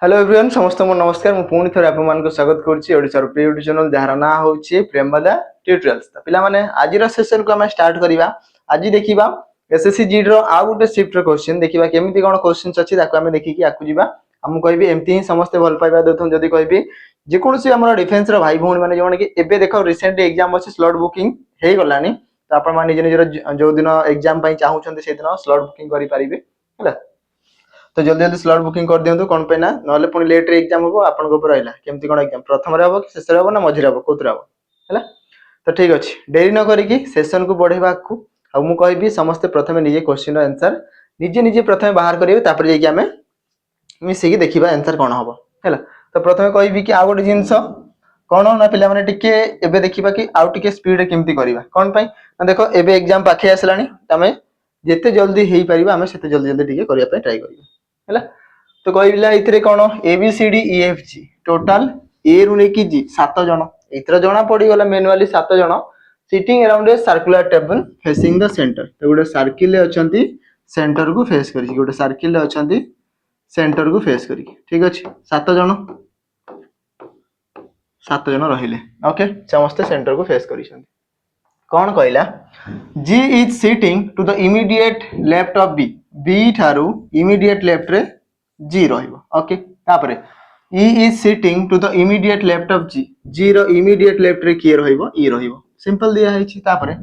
Hello everyone समस्त को नमस्कार मु पुणी थोड़े आपन को स्वागत करुच्ची ओडिशार प्रिय यूट्यूब चैनल जार ना होची प्रेमदा ट्यूटोरियल्स। तो पिला माने आज सेशन को हम स्टार्ट करिवा। आज देखिबा एसएससी जीडी रो आ गुटे शिफ्ट रो क्वेश्चन देखिबा केमिति कोन क्वेश्चंस अछि ताको हम देखि कि आकु जिबा। हम कहबी एमती ही समस्त भल पाइबा देथुन जदी कहबी जे कोनसी हमर डिफेंस रो भाई भौणी माने जोन कि एबे देखो रिसेंटली एग्जाम अछि स्लॉट बुकिंग हे गलानी। तो आपन मान निज निज जो दिन एग्जाम पई चाहू छथि से दिन स्लॉट बुकिंग करि परिबे हैला। तो जल्दी जल्दी स्लॉट बुकिंग कर दियंतु कोन पे ना नले पुनी लेट रे एग्जाम हो आपन को ऊपर आइला केमती कोन एग्जाम प्रथम रे हो कि शेष रे हो ना मझि रे हो कोतरा हो हैला। तो ठीक अछि देरी न करी कि सेशन को बढ़ेबा को आ मु कहबी समस्त प्रथम निजे क्वेश्चन रो आंसर निजे निजे प्रथम बाहर करिवे तापर जे कि हमें मिसी कि देखिबा आंसर कोन हबो हैला। तो प्रथम कहबी कि आ गोटे जिंस कोन ना पिला माने टिके एबे देखिबा कि आउ टिके स्पीड केमती करिबा कोन पई ना देखो एबे एग्जाम पाखे आसलानी तमे जेते जल्दी हेई परिबा हमें सेते जल्दी जल्दी टिके करिया पे ट्राई करिबा हैला। तो कहला इथरे कोन A B C D E F G total ए रु नेकी जी 7 जण इथरे जणा पड़ी गला मैनुअली 7 जण sitting around a circular table facing the centre. तो गोटे सर्किल ले अछंती सेंटर को फेस करी गोटे सर्किल ले अछंती सेंटर को फेस करी ठीक अछि 7 जण रहिले ओके समस्त सेंटर को फेस करी छथि। कौन कहला G is sitting to the immediate left of B B ठारू इमीडिएट लेफ्ट रे जी रहिबो ओके। तापरे E is sitting to the immediate left of G G रो इमीडिएट लेफ्ट रे की रहिबो ई रहिबो सिंपल दिया है छी। तापरे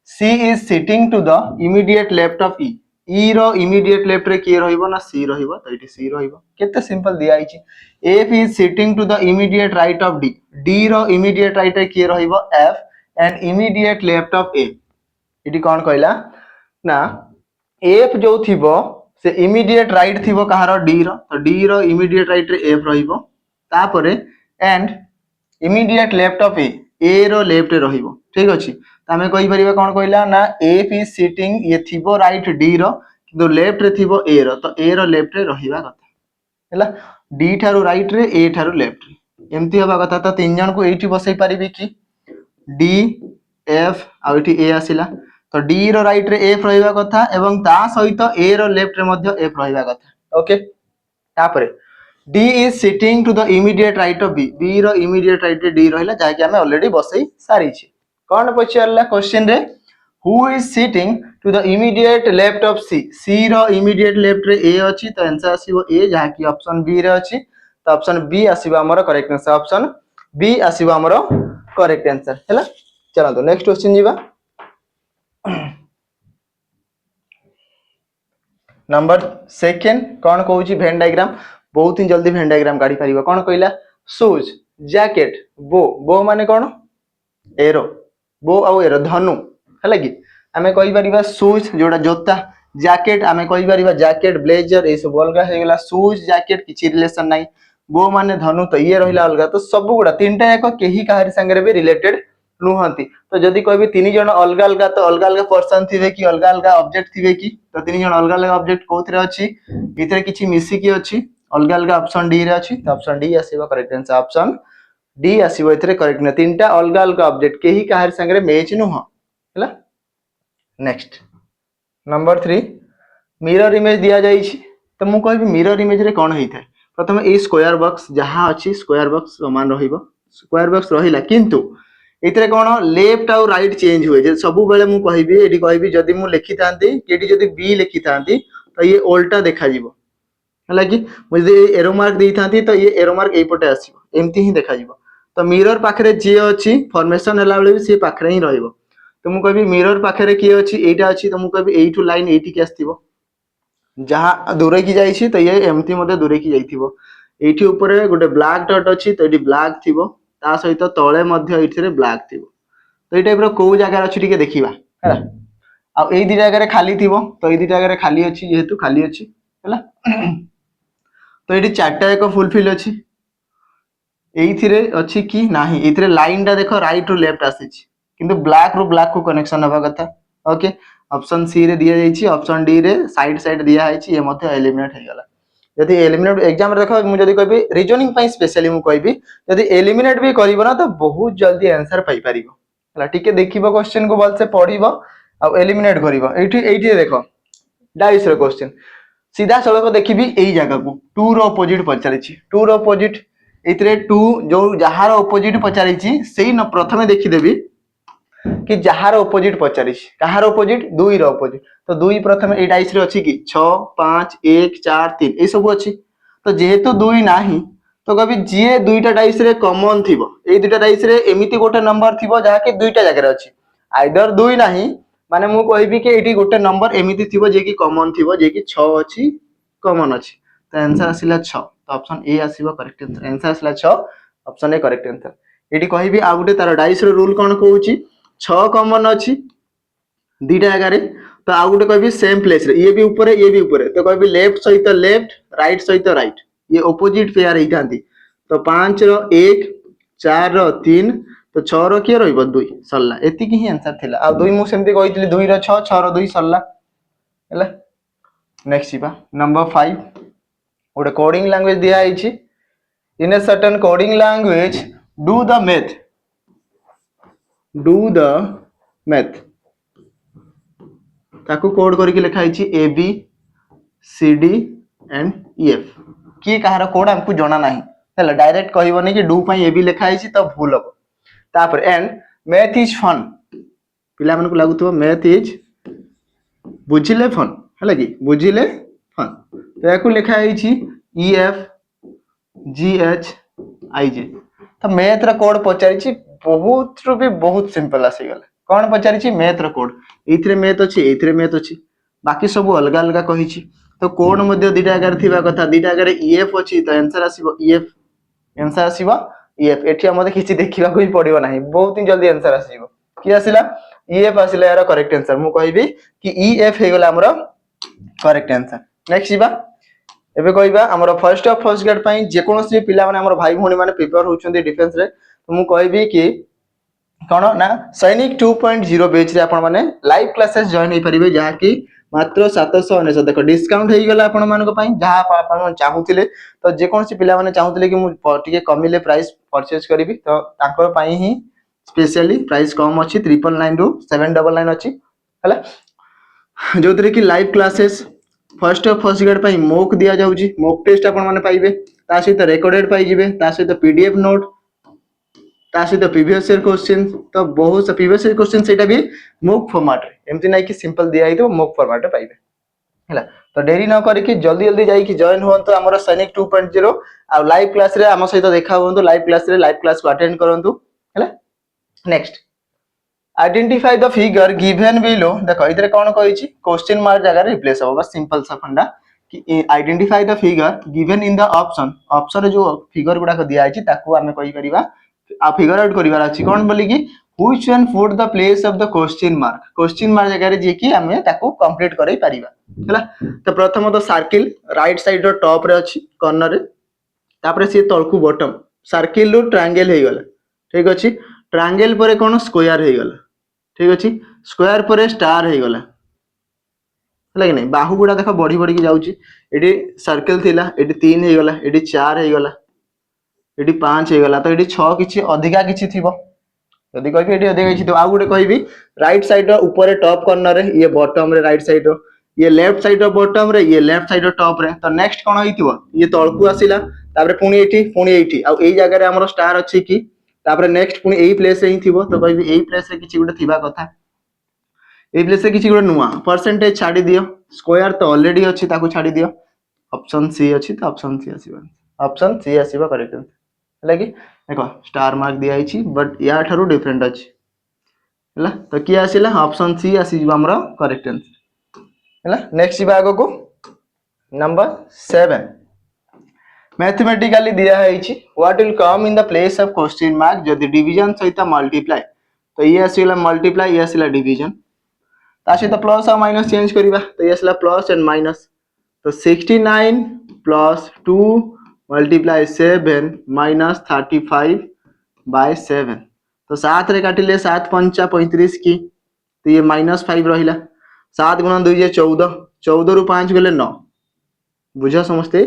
C is sitting to the immediate left of E रो इमीडिएट लेफ्ट रे की रहिबो ना सी रहिबो तो इटी सी रहिबो केते सिंपल दिया है छी। F is sitting to the immediate right of D D रो इमीडिएट राइट रे की रहिबो F and immediate left of A इटी कौन कहला ना एफ जो थिबो से इमीडिएट राइट थिबो कहारो डी रो तो डी रो इमीडिएट राइट रे एफ रहिबो तापरे and immediate left of A रो लेफ्ट रे रहिबो ठीक अछि। त हमें कहि परिबा कोन कहला ना एफ इज सिटिंग ये थिबो राइट डी रो किंतु लेफ्ट रे थिबो ए रो तो ए रो लेफ्ट रे रहिबा कथा हैला डी ठारू राइट रे ए ठारू लेफ्ट रे एमती होबा कथा। तो तीन जन को एठी बसई परिबी कि डी एफ आ एठी ए आसिला तो डी रो राइट रे एफ रहिबा कथा एवं ता सहित ए रो लेफ्ट रे मध्य एफ रहिबा कथा ओके। तापरे D is sitting to the immediate right of B B रो इमीडिएट राइट रे डी रहिला जा कि हमें ऑलरेडी बसई सारी छी। कोन पछरला क्वेश्चन रे who is sitting to the immediate left of C C रो इमीडिएट लेफ्ट रे ए अछि तो आंसर आसीबो ए जहा कि ऑप्शन बी रे अछि तो ऑप्शन बी आसीबो हमर करेक्ट आंसर ऑप्शन बी आसीबो हमर करेक्ट आंसर हैला। चलो तो नेक्स्ट क्वेश्चन जीवा नंबर सेकंड कौन कहूँ भेन डायग्राम बहुत ही जल्दी भेन डायग्राम काढ़ी पारिबा कौन कहला शूज जैकेट बो बो माने कौन एरो बो आउ एरो धनु है कि आम कही परिबा शूज जोड़ा जोता जैकेट आम कही परिबा जैकेट ब्लेजर ये सब अलग हो गला शूज जैकेट किसी रिलेशन नहीं बो माने धनु तो ये रहिला अलग तो सब गुड़ा तीनटा एक कहीं कहारी संगे भी रिलेटेड नुहंती। तो जदि कहबी तीन जन अलग अलग तो अलग अलग पर्सन थिबे कि अलग अलग ऑब्जेक्ट थिबे कि तो तीन जन अलग अलग ऑब्जेक्ट कोथरे अछि इतरे किछि मिसी कि अछि अलग अलग ऑप्शन डी रे अछि तो ऑप्शन डी आसीबो करेक्ट आंसर ऑप्शन डी आसीबो इतरे करेक्ट न तीनटा अलग अलग ऑब्जेक्ट केही काहर संगे मैच नुह हैला। नेक्स्ट नंबर 3 मिरर इमेज दिया जाई छी तो मु कहबी मिरर इमेज रे कोन हेइ थाए प्रथम ए स्क्वायर बॉक्स जहां अछि स्क्वायर बॉक्स समान रहिबो स्क्वायर बॉक्स रहिला किंतु इतरे कोन लेफ्ट और राइट चेंज हुए जे सब बेले मु कहबी एडी कहबी जदी मु लिखि थांती केडी जदी बी लिखि थांती तो ये उल्टा देखा जिवो हला कि मु जदी एरो मार्क देई थांती तो ये एरो मार्क एई पटे आसीबो एमती ही देखा जिवो। तो मिरर पाखरे जे अछि फॉर्मेशन हला बेले भी से पाखरे ही रहिबो तो मु कहबी मिरर पाखरे की अछि एटा अछि तो मु कहबी एइठू लाइन एइठी के आस्थिबो जहां दूरे की जाई छी तो ये एमती मते दूरे की जाईथिबो एइठी ऊपर गोटे ब्लैक डॉट अछि तो एठी ब्लैक थिबो ता सहित तळे मध्य एइठरे ब्लैक थिबो तो ए टाइप रो को जगह अछि टिके देखिबा हैला आ एई दी जगह रे खाली थिबो तो एई दी जगह रे खाली अछि जेहेतु खाली अछि हैला। तो एठी चारटा एक फुलफिल अछि एइथिरे अछि कि नाही एइथिरे लाइन टा देखो राइट टू लेफ्ट आसीछि किंतु ब्लैक रो ब्लैक को कनेक्शन हबा कथा ओके ऑप्शन सी रे दिया जाईछि ऑप्शन डी रे साइड साइड दिया आइछि ये मते एलिमिनेट हे गला यदि एलिमिनेट एग्जाम रे देखो मु जदी कहबी रीजनिंग पई स्पेशली मु कहबी यदि एलिमिनेट भी करिवो ना तो बहुत जल्दी आंसर पाई परिबो हला टिके देखिबो क्वेश्चन को बल से पढिबो आ एलिमिनेट करिवो एठी देखो डाइस रो क्वेश्चन सीधा सड़क देखी यही जगह को 2 रो अपोजिट पचारि 2 रो अपोजिट एथिरे 2 जो जहार अपोजिट पचारि सेही न प्रथमे देखिदेबी कि जहार अपोजिट पचारि कहार अपोजिट 2 रो अपोजिट तो 2 प्रथमे ए डाइस रे अछि कि 6 5 1 4 3 ए सब अछि तो जेहेतु 2 नाही तो कभी जी दुईटा डाइस रे कॉमन थिबो ए दुईटा डाइस रे एमिति गोटे नंबर थिबो जहा कि दुईटा जगह रे अछि आइदर 2 नाही माने मु कहबी कि एठी गोटे नंबर एमिति थिबो जे कि कॉमन थिबो जे कि 6 अछि कॉमन अछि तो आंसर आसिला 6 तो ऑप्शन ए आसीबो करेक्ट आंसर आंसर आसिला 6 ऑप्शन ए करेक्ट आंसर एठी कहबी आ गोटे तार डाइस रो रूल कोन कहूची 6 कॉमन अछि दुईटा जगह रे तो आ गोटे कहबी सेम प्लेस रे ये भी ऊपर तो कहबी लेफ्ट सहित लेफ्ट राइट सहित राइट ये ऑपोजिट पेयर ही थांती तो 5 रो 1 4 रो 3 तो 6 रो के रहइबो 2 सरला एति की ही आंसर थिला आ 2 मु सेमती कहितली 2 रो 6 6 रो 2 सरला हैला नेक्स्ट जीवा नंबर 5 ओडे कोडिंग लैंग्वेज दिया आइछि in a certain coding language do the math ताकू कोड करके लिखा आइछि A B C D and E F किए कहार कोड हमको जना नाही हैला डायरेक्ट कहबोनी कि डू पई ए बी लिखा आइछि तो भूल हो तापर एंड मैथ इज फन पिला मन को लागुतो मैथ इज बुझिले फन हैला कि बुझिले फन तो याकू लिखा आइछि ई एफ जी एच आई जे तो मैथ रा कोड पचारिछि बहुत रु भी बहुत सिंपल आसी गला कोन पचारिछि मैथ रा कोड एथिरे मैथ अछि बाकी सब अलग अलग कहिछि तो कोड मध्ये दुईटा आगर थिबा कथा दुईटा आगर ईएफ अछि तो आंसर आसीबो ईएफ आंसर आसीबो ईएफ एठी हमते किछि देखिबा को ही पड़िबो नाही बहुत ही जल्दी आंसर आसीबो की आसिला ईएफ आसिला यार करेक्ट आंसर मु कहिबी कि ईएफ हे गला हमरो करेक्ट आंसर नेक्स्ट जीवा एबे कहबा हमरो फर्स्ट ग्रेड पई जे कोनोसी पिला माने हमरो भाई भोनी माने प्रिपेयर होउछन्ती डिफेंस रे तो मु कहबी कि कोन ना सैनिक 2.0 बैच रे आपण माने लाइव क्लासेस जॉइन हे परिबे जहा कि मात्र 799 देखो डिस्काउंट हे गेला आपण मानको पई जहा आपण चाहुतिले तो जे कोनसी पिला माने चाहुतिले कि मु टिके कमिले प्राइस परचेज करबी तो ताकर पई ही स्पेशली प्राइस कम अछि 999 रु 799 अछि हला जोतरे कि लाइव क्लासेस फर्स्ट ग्रेड पई मॉक दिया जाउची मॉक टेस्ट आपण माने पाइबे ता सहित रिकॉर्डेड पाई जिवे ता सहित पीडीएफ नोट ता सहित प्रीवियस ईयर क्वेश्चन तो बहुत प्रीवियस ईयर क्वेश्चन सेटा भी मॉक फॉर्मेट रे एमति नै कि सिंपल दिया ही तो मॉक फॉर्मेट रे पाइबे हैला तो देरी न करी कि जल्दी जल्दी जाई कि जॉइन होंतो हमर सैनिक 2.0 आ लाइव क्लास रे हम सहित देखा होंतो लाइव क्लास को अटेंड करंतु हैला next identify the figure given below देखो इधर कोन कहिछि क्वेश्चन मार्क जगह रिप्लेस हो बस सिंपल सा फंडा कि identify the figure given in the option जो फिगर गुडा को दिया आइछि ताकू हमें कहि परिबा आ फिगर आउट करिवार अछि कोन बोली कि which one put the place of the question mark जगह रे जे कि हमें ताकू कंप्लीट करै परिबा हैला तो प्रथम तो सर्किल राइट साइड रो टॉप रे अछि कॉर्नर रे तापर से तळकू बॉटम सर्किल रो ट्रायंगल हे गेला ठीक अछि ट्रायंगल परे कोन स्क्वायर हे गेला ठीक अछि स्क्वायर परे स्टार हे गेला हैला कि नै बाहु गुडा देखो बढी बढी की जाउची एडी सर्किल थिला एडी 3 हे गेला एडी 4 हे गेला एडी 5 हे गेला तो एडी 6 किछि अधिका किछि थिबो यदि कहबी एडी अधिका किछि तो आ गुडे कहबी राइट साइड रो ऊपर टॉप कॉर्नर रे ये बॉटम रे राइट साइड रो ये लेफ्ट साइड रो बॉटम रे ये लेफ्ट साइड रो टॉप रे तो नेक्स्ट कोन होइतिबो ये तळकू आसीला तापर पुनी एठी आ एई जगह रे हमरो स्टार अछि कि तापर नेक्स्ट पुनी एई प्लेस रे ही थिबो तो कहबी एई प्लेस रे किछि गुडे थिबा कथा एई प्लेस रे किछि गुडे नुवा परसेंटेज छाडी दियो स्क्वायर तो ऑलरेडी अछि ताकू छाडी दियो ऑप्शन सी अछि तो ऑप्शन सी आसीबा ऑप्शन सी आसीबा करेक्ट हैला कि देखो स्टार मार्क दिया आइछि बट या थारु डिफरेंट अछि हैला तो की आसीला ऑप्शन सी आसीबा हमरो करेक्ट आंसर हैला नेक्स्ट जीवा आगो को नंबर 7 मैथमेटिकली दिया आइछि what will come in the place of question mark जदि डिवीजन सहित मल्टीप्लाई तो ये आसीला मल्टीप्लाई ये आसीला डिवीजन तासे तो प्लस और माइनस चेंज करिबा तो ये आसीला प्लस एंड माइनस तो 69 प्लस 2 मल्टीप्लाई 7 माइनस 35 बाय 7 तो 7 रे काटिले 7 पंचा 35 की तो ये माइनस 5 रहिला 7 गुणा 2 जे 14 14 रु 5 गेले 9 बुझा समझते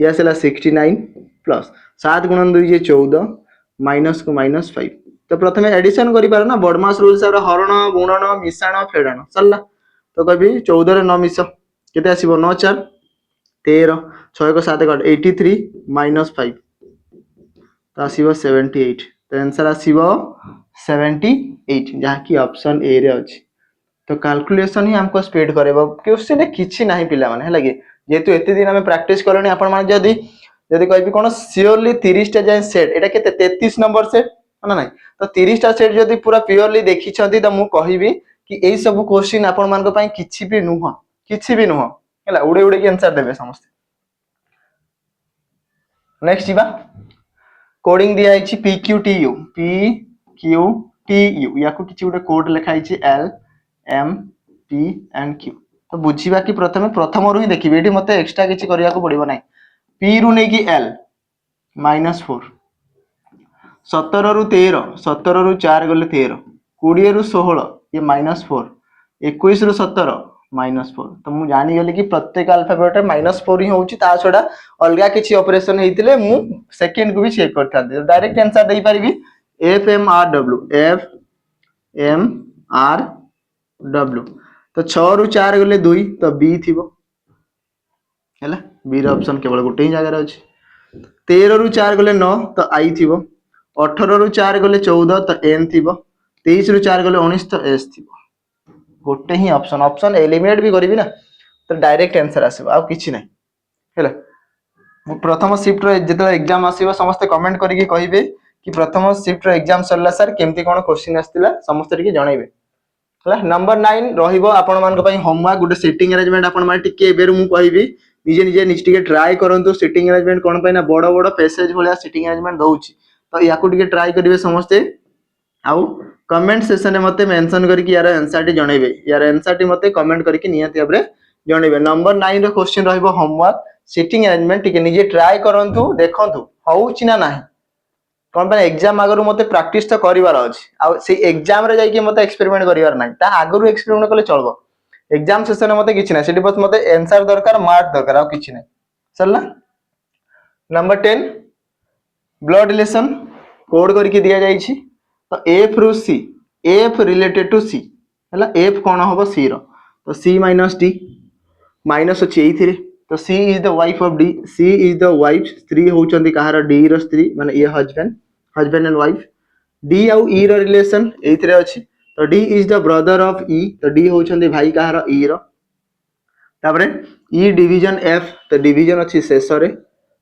ये आसेला 69 प्लस 7 गुणा 2 जे 14 माइनस को माइनस 5 तो प्रथमे एडिशन करि पारो ना बडमास रूल से हरण गुणन मिश्रण फेडन सरला तो कभी 14 रे 9 मिस केते आसीबो 9 4 13 6 को 7 काट 83 माइनस 5 तो आसीबो 78 तो आंसर आसीबो 78 जहाँ की ऑप्शन ए रे अछि तो कैलकुलेशन ही हमको स्पीड करेबो क्वेश्चन किछि नाही पिला माने हला कि जेतु एते दिन हमें प्रैक्टिस करनी आपण माने जदी जदी कहबी कोन सियोरली 30 टा जाय सेट एटा केते 33 नंबर सेट ना नाही तो 30 टा सेट जदी पूरा प्योरली देखि छथि तो मु कहिबी कि एई सब क्वेश्चन आपण मान को पई किछि भी नुह हला उडे उडे के आंसर देबे समस्त नेक्स्ट जीवा कोडिंग दिया है PQTU PQTU या को किछि उडे कोड लिखा है L M P and Q तो बुझीबा कि प्रथम रु ही देखिबे एठी मते एक्स्ट्रा किछि करिया को पड़िबो नै P रु नै कि L -4 17 रु 13 17 रु 4 गले 13 20 रु 16 ये -4 21 रु 17 -4 तो मु जानि गेली कि प्रत्येक अल्फाबेट रे -4 ही होउची ता छोडा अलगा किछि ऑपरेशन हेतिले मु सेकंड को भी चेक करथा डायरेक्ट आंसर देई परिबी FMRW तो 6 रु 4 गले 2 तो बी थिबो हैला बी रो ऑप्शन केवल गोटे ही जगह रे अछि 13 रु 4 गले 9 तो आई थिबो 18 रु 4 गले 14 तो एन थिबो 23 रु 4 गले 19 तो एस थिबो गोटे ही ऑप्शन एलिमिनेट भी करिवि ना तो डायरेक्ट आंसर आसीबो आ किछि नै हैला प्रथम शिफ्ट रो जेतो एग्जाम आसीबो समस्त कमेंट करिके कहिबे कि प्रथम शिफ्ट रो एग्जाम सरला सर केमती कोन क्वेश्चन आस्तिला समस्त टिके जणाइबे हला नंबर 9 रहिबो आपण मान को पई होमवर्क गुटे सेटिंग अरेंजमेंट आपण मान टिके एबेर मु कहिबी निजे निज टिके ट्राई करंतु सेटिंग अरेंजमेंट कोन पई ना बड़ बड़ पैसेज भलिया सेटिंग अरेंजमेंट दउची तो याकू टिके ट्राई करिवे समस्त आउ कमेंट सेक्शन में मते मेंशन करके यार आंसर टी जणैबे यार आंसर टी मते कमेंट करके नियति हमरे जणैबे नंबर 9 रो क्वेश्चन रहइबो होमवर्क सेटिंग अरेंजमेंट टिके निजे ट्राई करंतु देखंतु होउची ना नाही कोन पे एग्जाम आगरु मते प्रैक्टिस तो करिवार अछि आ से एग्जाम रे जाई के मते एक्सपेरिमेंट करिवार नाही ता आगरु एक्सपेरिमेंट कले चलबो एग्जाम सेशन में मते किछि ना सेठी बस मते आंसर दरकार मार्क दरकार आ किछि नै चलना नंबर 10 ब्लड रिलेशन कोड करके दिया जाई छी तो F रु C F related to C हला F कोन होबो C रो तो C - D माइनस अछि एथिरे तो C is the wife of D C is the wife स्त्री होचंदी कहार D रो स्त्री माने ये हस्बैंड एंड वाइफ D आउ E रो रिलेशन एथिरे अछि तो D is the brother of E तो D होचंदी भाई कहार E रो तापरे E डिवीजन F तो डिवीजन अछि शेषरे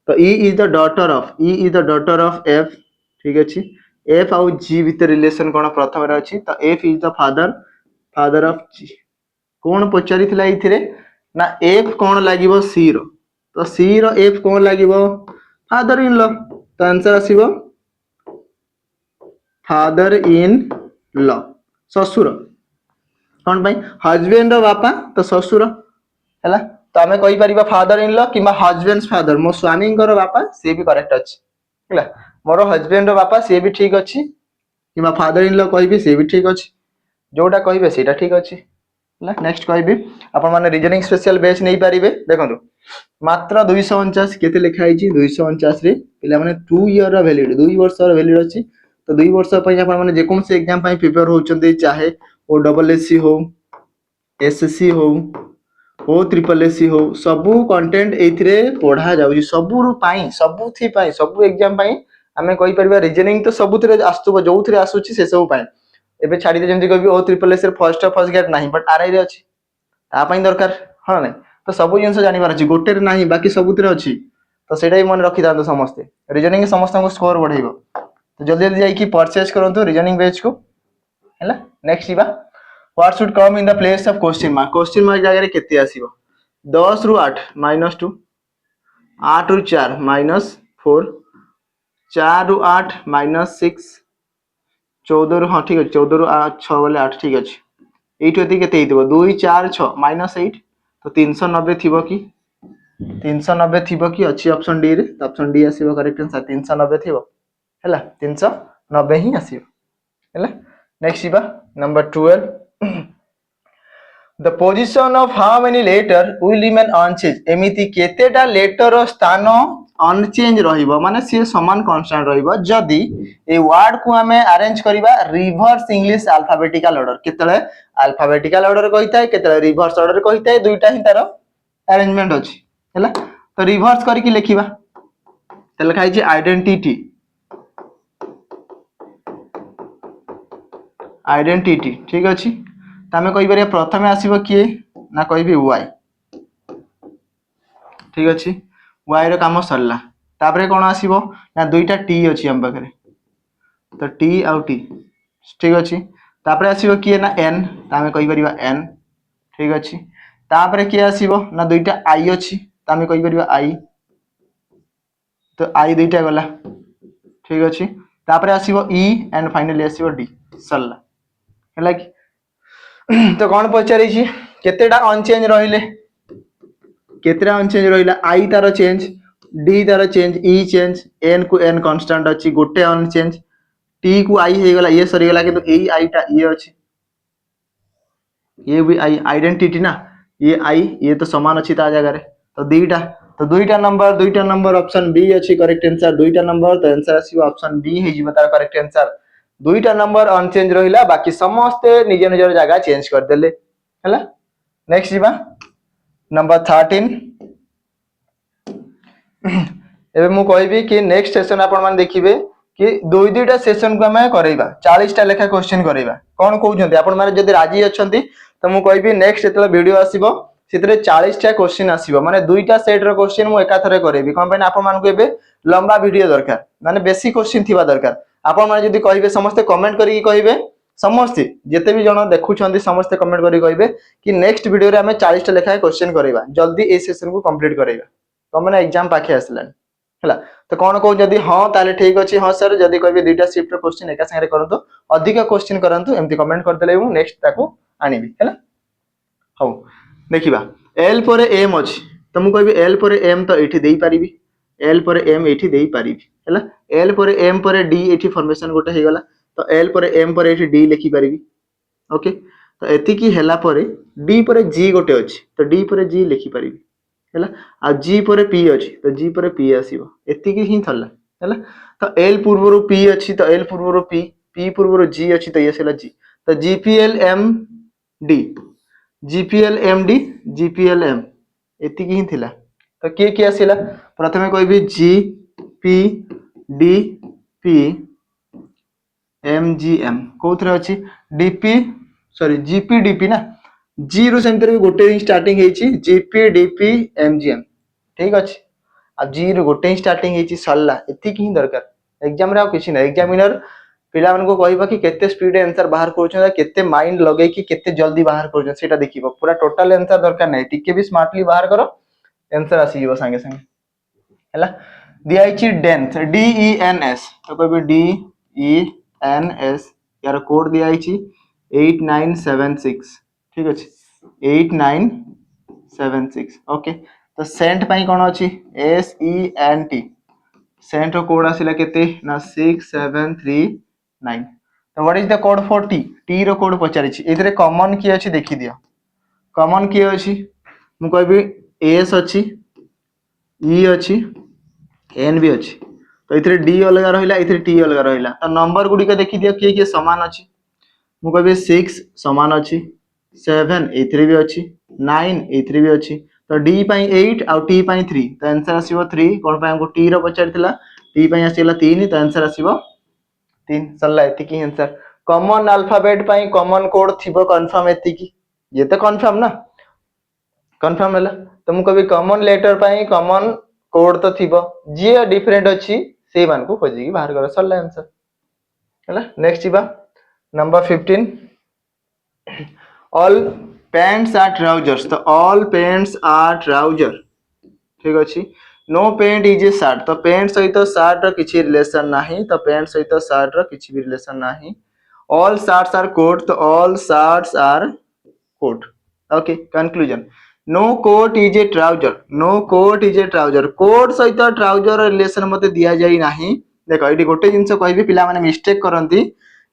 तो E is the daughter of F ठीक अछि F आउ G भीतर रिलेशन कोन प्रथम रे अछि तो F is the father of G कोन पचारिथिला इथिरे ना F कोन लागिवो C रो तो C रो F कोन लागिवो फादर इन लॉ तो आंसर आसीबो फादर इन लॉ ससुर कोन भाई हस्बैंड रो बापा तो ससुर हैला तो हमें कहि परिबा फादर इन लॉ किबा हस्बैंड्स फादर मो स्वामी को बापा से भी करेक्ट अछि हैला मोर हस्बैंड रो बापा से भी ठीक अछि किबा फादर इन लॉ कहिबी से भी ठीक अछि जोटा कहिबे सेटा ठीक अछि हैला नेक्स्ट कहिबी आपण माने रीजनिंग स्पेशल बैच नै परिबे देखंतु मात्र 249 केते लिखा आइछि 249 रे पिला माने 2 इयर रा वैलिड 2 वर्ष रा वैलिड अछि तो 2 वर्ष पई आपण माने जे कोन से एग्जाम पई प्रिपेयर होचंदी चाहे ओ डबल एससी हो एसएससी हो ओ ट्रिपल एससी हो सबु कंटेंट एथिरे पढा जाउछि सबु रु पई सबु थी पई सबु एग्जाम पई हमें कहि परबा रीजनिंग तो सबु थरे आस्तुबो जो थरे आसुछि से सब पई एबे छाडी दे जेंति कहबी ओ ट्रिपल एस रे फर्स्ट गेट नाही बट आरआई रे अछि ता पई दरकार हां नै तो सबु जिंस जानि बार अछि गोटे रे नाही बाकी सबु थरे अछि तो सेटा ही मन रखि दांतो समस्त रीजनिंग समस्त को स्कोर बढ़ाइबो तो जल्दी जल्दी जाई की परचेज करंतु रीजनिंग बैच को हैला नेक्स्ट इबा what should come in the place of question mark जगह रे केते आसीबो 10 रु 8 -2 8 रु 4 -4 4 रु 8 -6 14 रु हां ठीक अछि 14 रु 6 वाले 8 ठीक अछि 8 होती केते हितबो 2 4 6 -8 तो 390 थिबो की 390 थिबो की अछि ऑप्शन डी रे तो ऑप्शन डी आसीबो करेक्ट आंसर 390 थिबो हैला 390 ही आसीबो हैला next इबा number 12 the position of how many letter will remain unchanged एमिति केतेटा लेटर रो स्थान अनचेंज रहिबो माने से समान कांस्टेंट रहिबो जदी ए वर्ड को हमें अरेंज करिबा रिवर्स इंग्लिश अल्फाबेटिकल ऑर्डर केतले अल्फाबेटिकल ऑर्डर कहिताय केतले रिवर्स ऑर्डर कहिताय दुईटा ही तार अरेंजमेंट अछि हैला तो रिवर्स करके लिखिबा तो लिखा है आइडेंटिटी आइडेंटिटी ठीक अच्छी तो आम कही प्रथम आसब किए ना कहि वाई ठीक अच्छे वाई रो काम सरला तापरे कौन आसब ना दुईटा टी अच्छी आम पाखे तो टी आउ टी ठीक अच्छे तापरे आसब किए ना एन तो आम कही एन ठीक अच्छे तापरे किए आसब ना दुईटा आई अच्छी तो आम कही आई तो आई दुईटा गला ठीक अच्छे तापरे आसब ई एंड फाइनली आसब डी सरला है कि तो कौन पचारि केतेटा अनचेंज रहिले केतेटा अनचेंज रहिला आई तार चेंज डी तार चेंज ई चेंज एन को एन कांस्टेंट अच्छी गोटे अनचेंज टी को आई हो गला ये सरीगला किंतु एई आईटा ये अच्छी ये भी आई आइडेंटिटी ना ये आई ये तो समान अच्छी ता जगह तो दुईटा नंबर ऑप्शन बी अच्छी करेक्ट आंसर दुईटा नंबर तो आंसर आसीबो ऑप्शन बी हे जिवो तार करेक्ट आंसर दुईटा नंबर अनचेंज रहिला बाकी समस्ते निज निजर जगह चेंज कर देले हैला नेक्स्ट जीवा नंबर 13 एबे मु कहबी कि नेक्स्ट सेशन आपण माने देखिबे कि दुईटा सेशन को हमें करैबा 40 टा लेखा क्वेश्चन करैबा कोन कहउछन्ती आपण माने जदि राजी अछन्ती तो मु कहबी नेक्स्ट एतला वीडियो आसीबो सितरे 40 टा क्वेश्चन आसीबो माने दुईटा सेट रो क्वेश्चन मु एका थरे करैबी कोन पय आपण मानकु एबे लंबा वीडियो दरकार माने बेसी क्वेश्चन थिबा दरकार आपण माने जदि कहबे समस्त कमेंट करी कहबे समस्त जेते भी जण देखुछन्ती समस्त कमेंट करी कहबे कि नेक्स्ट वीडियो रे हमें 40 टा लेखा क्वेश्चन करैबा जल्दी ए सेशन को कंप्लीट करैबा तो माने एग्जाम पाखे आसलानी हैला तो कौन कहू जदि हां ताले ठीक अछि हां सर जदि कहबे दुईटा शिफ्ट रो क्वेश्चन एका संगे करंतु अधिक क्वेश्चन करंतु एमती कमेंट कर देले मु नेक्स्ट ताको आनिबी हैला हो देखिबा एल पर एम अछि तो मु कहबी एल पर एम तो एठी देई परिबी एल पर एम एठी देई परिबी हैला एल पर एम पर डी एठी फॉर्मेशन गोटे हे गला तो एल पर एम पर एठी डी लिखि परिबी ओके तो एति की हैला पर डी पर जी गोटे अछि तो डी पर जी लिखि परिबी हैला आ जी पर पी अछि तो जी पर पी आसीबो एति की ही थला हैला तो एल पूर्वरु पी अछि तो एल पूर्वरु पी पी पूर्वरु जी अछि तो येसेला जी तो GPL M D GPL M D GPL M एति की ही थिला तो के आसीला प्रथमे कहबी G P D P M G M कोथरे अछि डीपी सॉरी जीपी डीपी ना जी रु सेंटर भी गोटे ही स्टार्टिंग हेची जीपी डीपी एमजीएम ठीक अछि अब जी रु गोटे ही स्टार्टिंग हेची सल्ला एति की दरकार एग्जाम रे आ किछि ना एग्जामिनर पिला मन को कहबा कि केते स्पीड आंसर बाहर करछन केते माइंड लगे कि केते जल्दी बाहर करछन सेटा देखिबो पूरा टोटल आंसर दरकार नै टिके भी स्मार्टली बाहर करो आंसर आसी जीवो संगे संगे हैला दिया आइछि dense D E N S तो कहबे डी ई एन एस यार कोड दिया आइछि 8976 ठीक अछि 8976 ओके तो सेंट पई कोन अछि S E N T sent रो कोड आसिला केते ना 6739 तो what is the code for T T रो कोड पचारि छि एतरे कॉमन की अछि देखि दियो कॉमन की अछि मु कहबी एस अछि ई अछि एन भी अछि तो इथरे डी अलगा रहिला इथरे टी अलगा रहिला तो नंबर गुडी के देखि दियो के समान अछि मु कहबे 6 समान अछि 7 इथरे भी अछि 9 इथरे भी अछि तो डी पई 8 और टी पई 3 तो आंसर आसीबो 3 कोन पई हमको टी रो पचारथिला टी पई आसीला 3 तो आंसर आसीबो 3 सल्ला एति की आंसर कॉमन अल्फाबेट पई कॉमन कोड थिबो कंफर्म एति की ये तो कंफर्म ना कंफर्म हला तो मु कहबी कॉमन लेटर पई कॉमन कोड तो थिबो जे डिफरेंट अछि से मान को खोजी बाहर कर सल्ला आंसर हला नेक्स्ट जीवा number 15 all pants are trousers तो ऑल पैंट्स आर ट्राउजर ठीक अछि no pant is a shirt तो पैंट सहित शर्ट रो किछि रिलेशन नाही तो पैंट सहित शर्ट रो किछि भी रिलेशन नाही ऑल शर्ट्स आर कोट तो all shirts are coat okay conclusion no coat is a trouser no coat is a trouser coat सहित ट्राउजर रिलेशन मते दिया जाई नाही देखो एटी गोटे जिंस कहबी पिला माने मिस्टेक करंती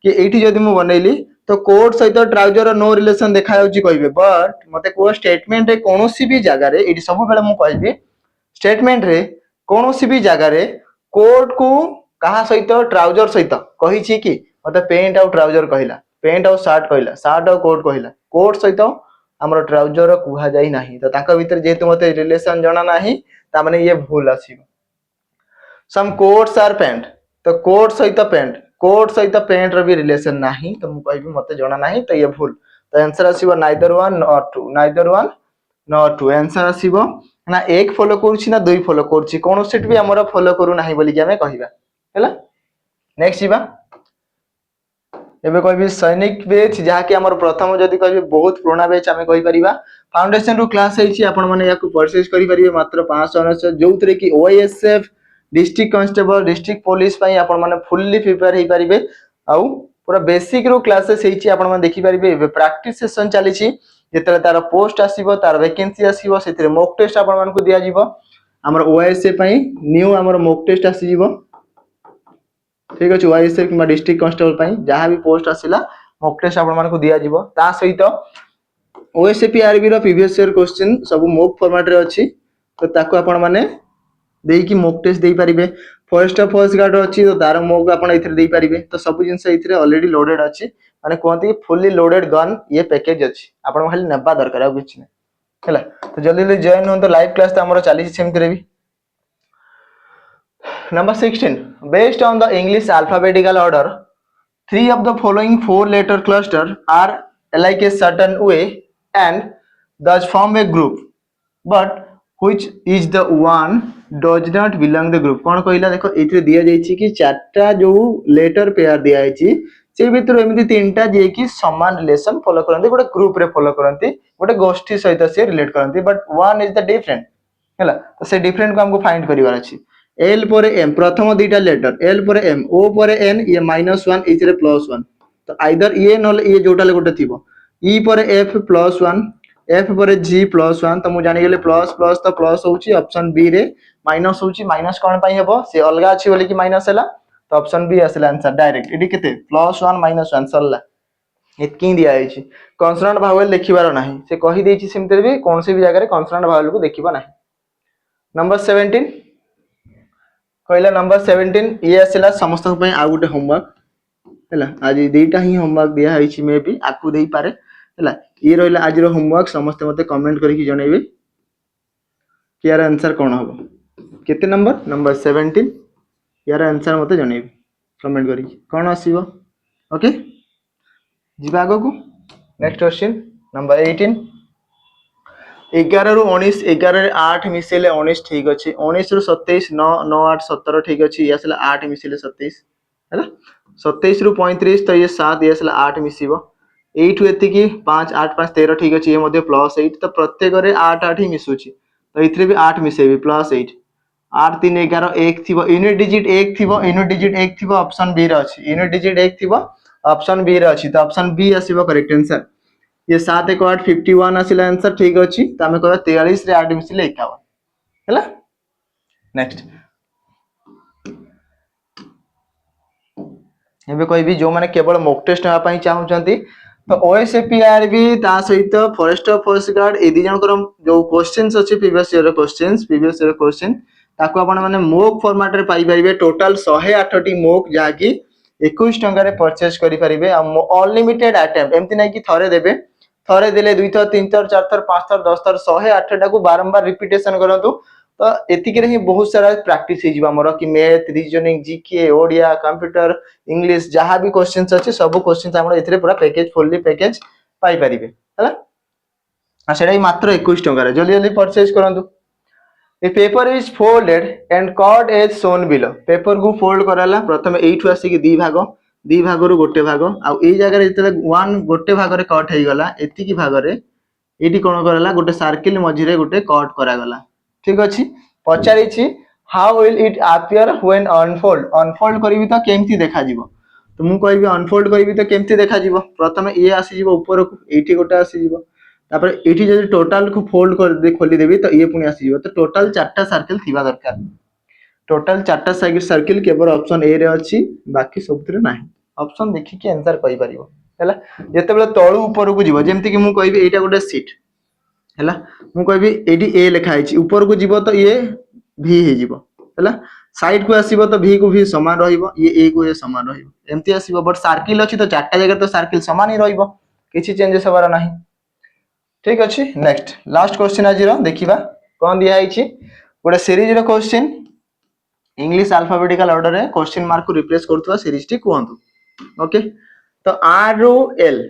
कि एटी जदि मु बनैली तो कोट सहित ट्राउजर नो रिलेशन देखा जाउची कहबे बट मते को स्टेटमेंट रे कोनोसी भी जगह रे एटी सब बेले मु कहबी स्टेटमेंट रे कोनोसी भी जगह रे कोट को कहा सहित ट्राउजर सहित कहि छी कि मते पैंट और ट्राउजर कहिला पैंट और शर्ट कहिला शर्ट और कोट कहिला कोट सहित हमर ट्राउजर कुहा जाई नाही तो ताका भीतर जेतु मते रिलेशन जणा नाही ता माने ये भूल आसीबो सम कोट्स आर पैंट तो कोट सहित पैंट रो भी रिलेशन नाही तो मु कहबी मते जणा नाही तो ये भूल तो आंसर आसीबो neither one not two answer आसीबो ना एक फॉलो करूची ना दुई फॉलो करूची कोन सेट भी हमर फॉलो करू नाही बोली कि हमें कहिबा हैला नेक्स्ट जीवा एबे कहबी सैनिक बैच जहाँ कि हमर प्रथम जदि कहबी बहुत पुराना बैच हमें कहि परिबा फाउंडेशन रो क्लास हेछि आपण माने याकू परचेज करि परिबे मात्र 599 जोउतरे कि OSF district constable district police पई आपण माने फुल्ली प्रिपेयर हे परिबे आउ पूरा बेसिक रो क्लासेस हेछि आपण माने देखि परिबे एबे प्रैक्टिस सेशन चली छि जेतले तार पोस्ट आसीबो तार वैकेंसी आसीबो सेतिरे मॉक टेस्ट आपण मानकू दिया जिवो हमर ओएसएफ पई न्यू हमर मॉक टेस्ट आसी जिवो ठीक अछि ओएसएफ किमा डिस्ट्रिक्ट कांस्टेबल पई जहां भी पोस्ट आसिला मॉक टेस्ट आपण मानकू दिया जिवो ता सहित ओएसएफ आरबी रो प्रीवियस ईयर क्वेश्चन सब मॉक फॉर्मेट रे अछि तो ताको आपण माने देई कि मॉक टेस्ट देई परिबे फॉरेस्ट गार्ड अछि तो तार मॉक आपण इथरे देई परिबे तो सब जिंस इथरे ऑलरेडी लोडेड अछि माने कोंती फुल्ली लोडेड गन ये पैकेज अछि आपण खाली नेबा दरकार आ किछ नै हैला तो जल्दी जल्दी जॉइन हो तो लाइव क्लास तो हमरो चली सेम करे भी number 16 based on the English alphabetical order 3 of the following 4 letter cluster are like a certain way and thus form a group but which is the one does not belong the group कोन कहला देखो एथरे दिया जायछि कि चारटा जो letter pair दिया जायछि से भीतर एमिति तीनटा जे कि समान रिलेशन फॉलो करंती गोटे ग्रुप रे फॉलो करंती गोटे गोष्ठी सहित से रिलेट करंती but one is the different हैला तो से डिफरेंट को हमको फाइंड करिवार अछि एल पर एम प्रथम दुईटा लेटर एल पर एम ओ पर एन ये -1 इथरे +1 तो आइदर ये नले ये जोटा ले गोटे थिबो ई पर एफ +1 एफ पर जी +1 तो मु जानि गेले प्लस प्लस तो प्लस होउची ऑप्शन बी रे माइनस होउची माइनस कोन पई हेबो से अलगा अछि बोले कि माइनस हैला तो ऑप्शन बी आसला आंसर डायरेक्ट इडी केते +1 -1 सरला एतकी दिया आइछि कॉन्सोनेंट भावेल देखिबार नाही से कहि देछि सिमते भी कोन से भी जगह रे कॉन्सोनेंट भावेल को देखिबा नाही नंबर 17 कहला नंबर 17 ये आसला समस्त पई आ गुटे होमवर्क हैला आज दुईटा ही होमवर्क दिया आइछि मे भी आकु देई पारे हैला ये रहला आज रो होमवर्क समस्त मते कमेंट करिकि जणैबे कि यार आंसर कोन हबो केते नंबर 17 यार आंसर मते जणैबे कमेंट करिकि कोन आसीबो ओके जिबा आगो को नेक्स्ट क्वेश्चन नंबर 18 11 रु 19 11 रे 8 मिसेले 19 ठीक अछि 19 रु 27 9 9 8 17 ठीक अछि ये आसला 8 मिसेले 27 हैला 27 रु 35 तो ये 7 ये आसला 8 मिसिबो 8 एति की 5 8 5 13 ठीक अछि ये मध्ये +8 तो प्रत्येक रे 8 8 ही मिसुछि तो इथरे भी 8 मिसेबी +8 8 3 11 1 थिबो यूनिट डिजिट 1 थिबो ऑप्शन बी रे अछि यूनिट डिजिट 1 थिबो ऑप्शन बी रे अछि तो ऑप्शन बी आसीबो करेक्ट आंसर ये 7 1 8 51 आसिला आंसर ठीक अछि त हमें कहबा 43 रे 8 मिसिले 51 हैला नेक्स्ट एबे कहबी जो माने केवल मॉक टेस्ट ना पई चाहू छथि तो ओएसएपीआरबी ता सहित फॉरेस्ट गार्ड ए दी जनकर जो क्वेश्चंस अछि प्रीवियस ईयर क्वेश्चन ताको आपण माने मॉक फॉर्मेट रे पाई परिबे टोटल 108 टी मॉक जाकी 21 टंका रे परचेज करि परिबे अनलिमिटेड अटेम्प्ट एमति नै कि थरे देबे थरे देले 2 थर 3 थर 4 थर 5 थर 10 थर 108 टा को बारंबार रिपीटेशन करंतु तो एतिके रे ही बहुत सारा प्रैक्टिस हे जिबा हमर कि math reasoning GK Odia computer English जहां भी क्वेश्चंस अछि सब क्वेश्चंस हमर एथरे पूरा पैकेज फुल्ली पैकेज पाई परिबे हला आ सेडा मात्र 21 टंका रे जल्दी जल्दी परचेज करंतु a paper is folded and cut as shown below paper को फोल्ड कराला प्रथम एठु आसी कि दी भाग रु गोटे भाग आ ए जगह रे जते वन गोटे भाग रे कट हे गला एति की भाग रे एटी कोन कराला गोटे सर्किल मझी रे गोटे कट करा गला ठीक अछि पचारि छी how will it appear when unfold करिवि त केमती देखा जिवो तो मु कहबी अनफोल्ड करिवि त केमती देखा जिवो प्रथम ए आसी जिवो ऊपर को एठी गोटे आसी जिवो तापर एठी जदि टोटल को फोल्ड कर दे खोली देबी तो ये पुनी आसी जिवो तो टोटल 4टा सर्किल थिबा दरकार टोटल 4टा सर्किल केवल ऑप्शन ए रे अछि बाकी सबथरे नाही ऑप्शन देखि के आंसर कहि परिबो हैला जते बेले तळु ऊपर को जिवो जेमति कि मु कहबी एटा गोटे सीट हैला मु कहबी एडी ए लिखा आइछि ऊपर को जिवो तो ये भी हे जिवो हैला साइड को आसीबो तो भी को भी समान रहिबो ये ए को ए समान रहिबो एमति आसीबो बट सर्किल अछि तो 4टा जगह तो सर्किल समान ही रहिबो किछि चेंजेस होबार नाही ठीक अच्छे नेक्स्ट लास्ट क्वेश्चन आज देखा कौन दिखाई गोटे सीरीज रो क्वेश्चन इंग्लिश अल्फाबेटिकल ऑर्डर रे क्वेश्चन मार्क को रिप्लेस करथुवा सीरीज टी कहंतु ओके तो आर रो एल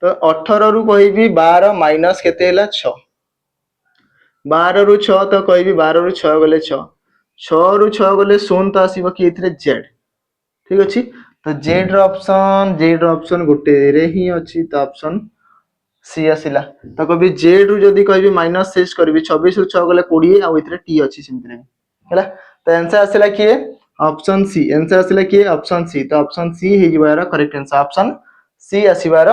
तो 18 रु कहबी 12 माइनस केते हैला 6 12 रु 6 तो कहबी 12 रु 6 गले 6 6 रु 6 गले 0 तो आसीबो कि एथिरे जेड ठीक अछि तो जेड रो ऑप्शन गोटे रे ही अछि तो ऑप्शन सी आसिला तो कभी जेड रु जदी कहबी माइनस 6 करबी 26 रु 6 गले 20 आ इथरे टी अछि सिंपल हैला तो आंसर आसिला किए ऑप्शन सी आंसर आसिला किए ऑप्शन सी तो ऑप्शन सी हे जिबार करेक्ट आंसर ऑप्शन सी आसीबार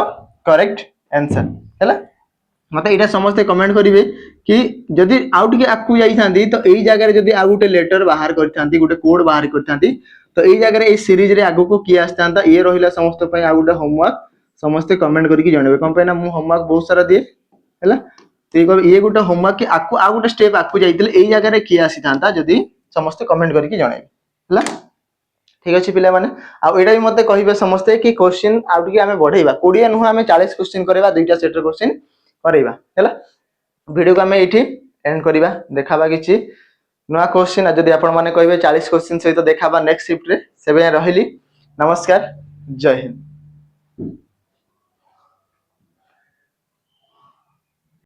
करेक्ट आंसर हैला मते एटा समस्त कमेंट करिवे कि जदी आउट के आकु जाई थांदी तो एई जगह रे जदी आ गुटे लेटर बाहर करथांती गुटे कोड बाहर करथांती तो एई जगह रे एई सीरीज रे आगु को किए आस्तांता ये रहिला समस्त पय आ गुटे होमवर्क समस्त कमेंट करके जानबे कोन पे ना मु होमवर्क बहुत सारा दिए हैला तो ये गुटे होमवर्क कि आकु आ गुटे स्टेप आकु जाईतिले एई जगह रे किए आसी थांता जदी समस्त कमेंट करके जणाइबे हैला ठीक अछि पिला माने आ एटा भी मते कहिबे समस्त कि क्वेश्चन आ कि हमें बढ़ेबा 20 नुह हमें 40 क्वेश्चन करेबा दुईटा सेट रे क्वेश्चन करेबा हैला वीडियो को हमें एठी एंड करिबा देखाबा किछि नुआ क्वेश्चन जदी आपण माने कहिबे 40 क्वेश्चन सहित देखाबा नेक्स्ट शिफ्ट रे सेबे रहिली नमस्कार जय हिंद।